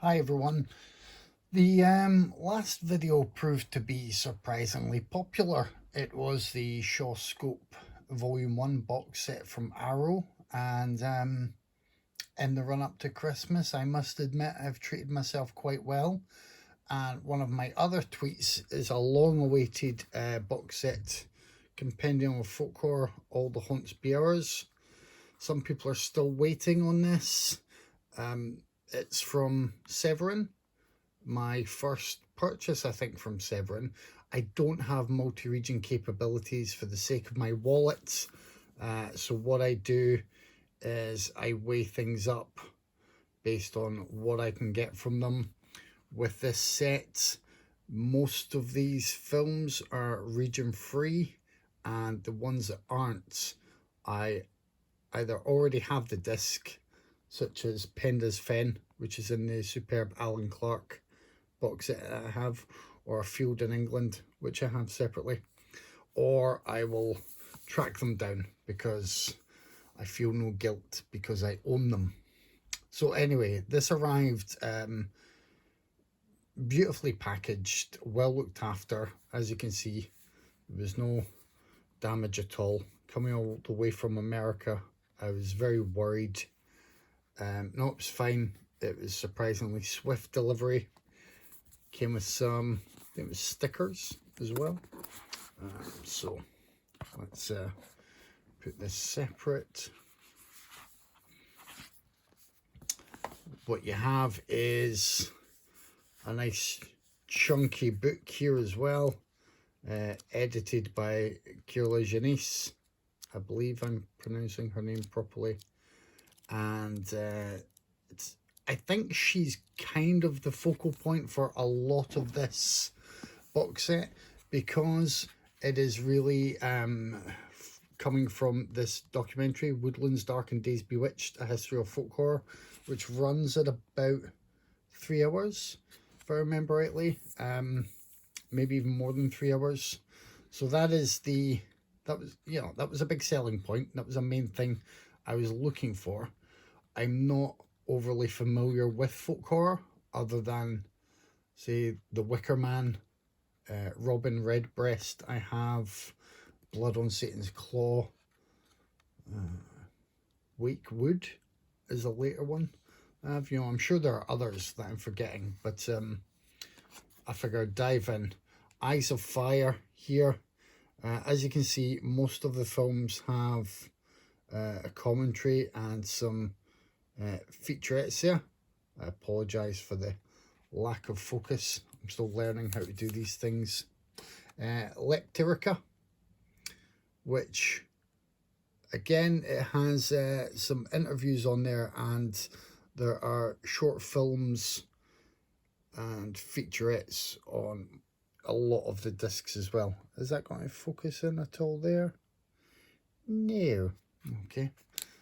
Hi everyone. The last video proved to be surprisingly popular. It was the Shaw Scope Volume 1 box set from Arrow, and in the run up to Christmas, I must admit I've treated myself quite well. And one of my other tweets is a long awaited box set compendium of folklore, All the Haunts Bearers. Some people are still waiting on this. It's from Severin, my first purchase, I think, from Severin. I don't have multi-region capabilities for the sake of my wallet. So what I do is I weigh things up based on what I can get from them. With this set, most of these films are region free, and the ones that aren't, I either already have the disc, such as Penda's Fen, which is in the superb Alan Clark box set that I have, or A Field in England, which I have separately, or I will track them down because I feel no guilt because I own them. So anyway, this arrived beautifully packaged, well looked after. As you can see, there was no damage at all. Coming all the way from America, I was very worried. No, it was fine. It was surprisingly swift delivery. Came with some, I think it was stickers as well. So let's put this separate. What you have is a nice chunky book here as well, edited by Kira Janice. I believe I'm pronouncing her name properly. And I think she's kind of the focal point for a lot of this box set, because it is really coming from this documentary, Woodlands Dark and Days Bewitched, A History of Folk Horror, which runs at about 3 hours, if I remember rightly, maybe even more than 3 hours. So that was a big selling point. That was a main thing I was looking for. I'm not overly familiar with folk horror, other than, say, The Wicker Man, Robin Redbreast. I have Blood on Satan's Claw. Wake Wood is a later one. I'm sure there are others that I'm forgetting, but I figured dive in. Eyes of Fire here. As you can see, most of the films have a commentary and some featurettes there. I apologise for the lack of focus. I'm still learning how to do these things. Leptirica, which again, it has some interviews on there, and there are short films and featurettes on a lot of the discs as well. Is that going to focus in at all there? No. Okay.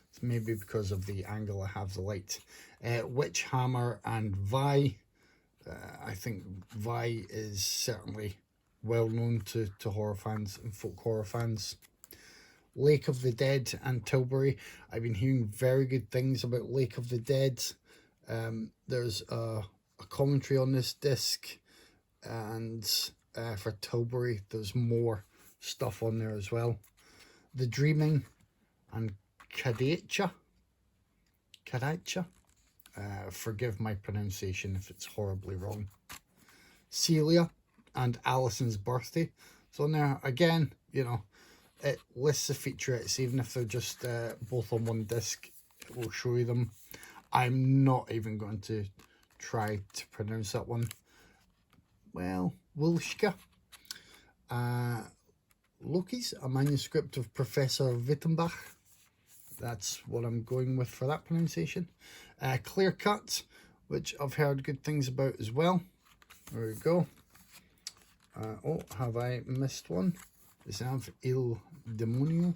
It's maybe because of the angle I have the light. Witch Hammer and Vi. I think Vi is certainly well known to horror fans and folk horror fans. Lake of the Dead and Tilbury. I've been hearing very good things about Lake of the Dead. There's a commentary on this disc, and for Tilbury there's more stuff on there as well. The Dreaming and Kadacha. Forgive my pronunciation if it's horribly wrong. Celia and Alison's Birthday. So on there again, it lists the featurettes, even if they're just both on one disc. It will show you them. I'm not even going to try to pronounce that one. Well, Wilshka. Loki's, a manuscript of Professor Wittenbach. That's what I'm going with for that pronunciation. Clear Cut, which I've heard good things about as well. There we go. Oh, have I missed one? Is have Il Demonio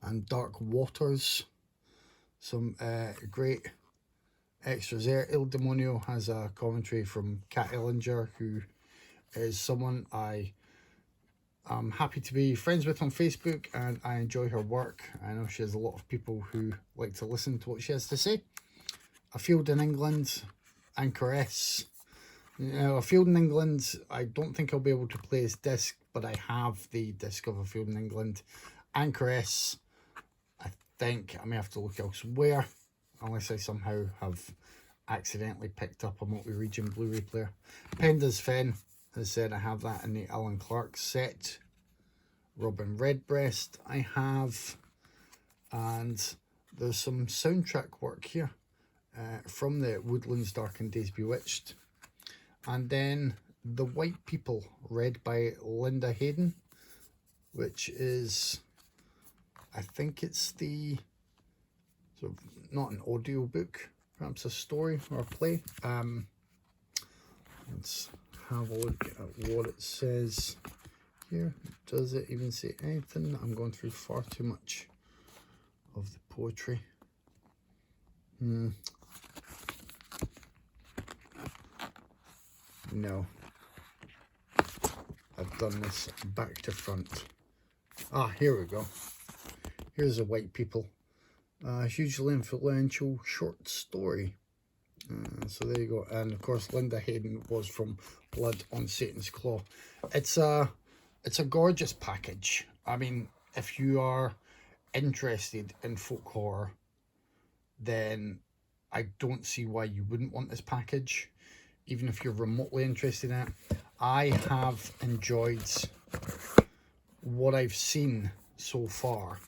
and Dark Waters. Some great extras there. Il Demonio has a commentary from Kat Ellinger, who is someone I'm happy to be friends with on Facebook, and I enjoy her work. I know she has a lot of people who like to listen to what she has to say. A Field in England, Anchor S. Now, A Field in England, I don't think I'll be able to play as disc, but I have the disc of A Field in England. Anchor S, I think I may have to look elsewhere, unless I somehow have accidentally picked up a multi-region Blu-ray player. Penda's Fen, as I said, I have that in the Alan Clark set. Robin Redbreast I have, and there's some soundtrack work here from the Woodlands Dark and Days Bewitched. And then The White People, read by Linda Hayden, which is, I think it's the, sort of, not an audio book, perhaps a story or a play. Let's have a look at what it says here. Does it even say anything? I'm going through far too much of the poetry. No. I've done this back to front. Ah, here we go. Here's The White People. A hugely influential short story. So there you go. And of course, Linda Hayden was from Blood on Satan's Claw. It's a gorgeous package. I mean, if you are interested in folk horror, then I don't see why you wouldn't want this package, even if you're remotely interested in it. I have enjoyed what I've seen so far,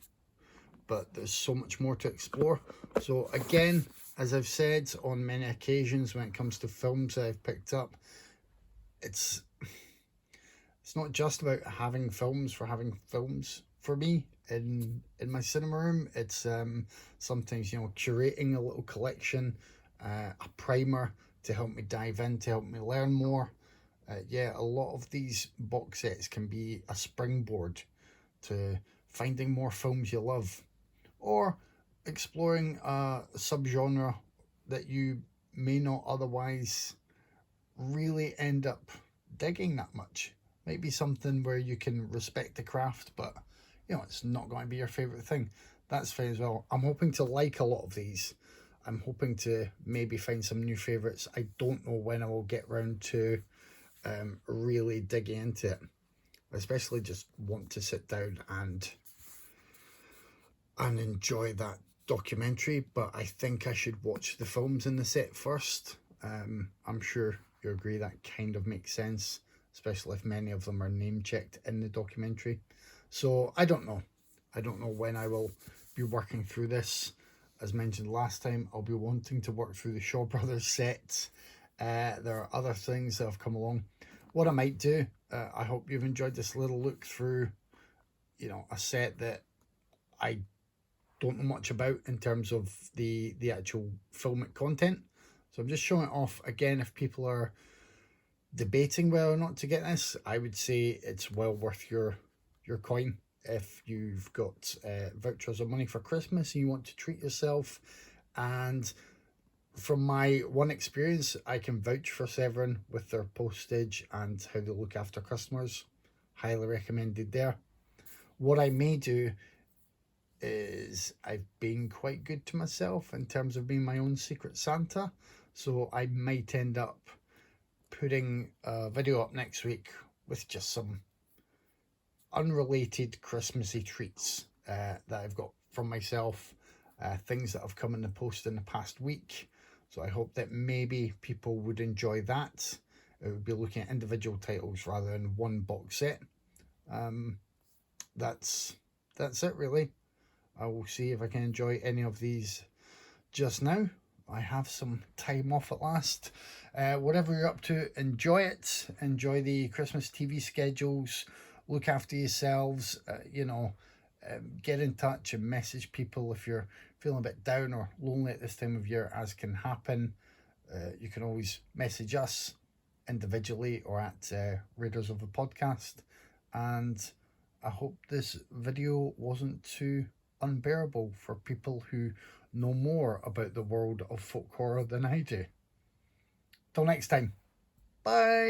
but there's so much more to explore. So again, as I've said on many occasions when it comes to films that I've picked up, it's not just about having films for having films. For me, in my cinema room, it's sometimes, you know, curating a little collection, a primer to help me dive in, to help me learn more. Yeah, a lot of these box sets can be a springboard to finding more films you love, or exploring a subgenre that you may not otherwise really end up digging that much. Maybe something where you can respect the craft, but you know, it's not going to be your favorite thing. That's fine as well. I'm hoping to like a lot of these. I'm hoping to maybe find some new favorites. I don't know when I will get round to really digging into it. I especially just want to sit down and enjoy that documentary, but I think I should watch the films in the set first. I'm sure you agree that kind of makes sense, especially if many of them are name checked in the documentary. So I don't know when I will be working through this. As mentioned last time, I'll be wanting to work through the Shaw Brothers sets. There are other things that have come along. What I might do, I hope you've enjoyed this little look through, you know, a set that I don't know much about in terms of the actual filmic content. So I'm just showing it off. Again, if people are debating whether or not to get this, I would say it's well worth your coin. If you've got vouchers of money for Christmas and you want to treat yourself, and from my one experience, I can vouch for Severin with their postage and how they look after customers. Highly recommended there. What I may do is, I've been quite good to myself in terms of being my own secret Santa, so I might end up putting a video up next week with just some unrelated Christmassy treats that I've got from myself, things that have come in the post in the past week. So I hope that maybe people would enjoy that. It would be looking at individual titles rather than one box set. That's it really. I will see if I can enjoy any of these just now. I have some time off at last. Whatever you're up to, enjoy it. Enjoy the Christmas TV schedules. Look after yourselves. Get in touch and message people if you're feeling a bit down or lonely at this time of year, as can happen. You can always message us individually or at Raiders of the Podcast. And I hope this video wasn't too unbearable for people who know more about the world of folk horror than I do. Till next time, bye.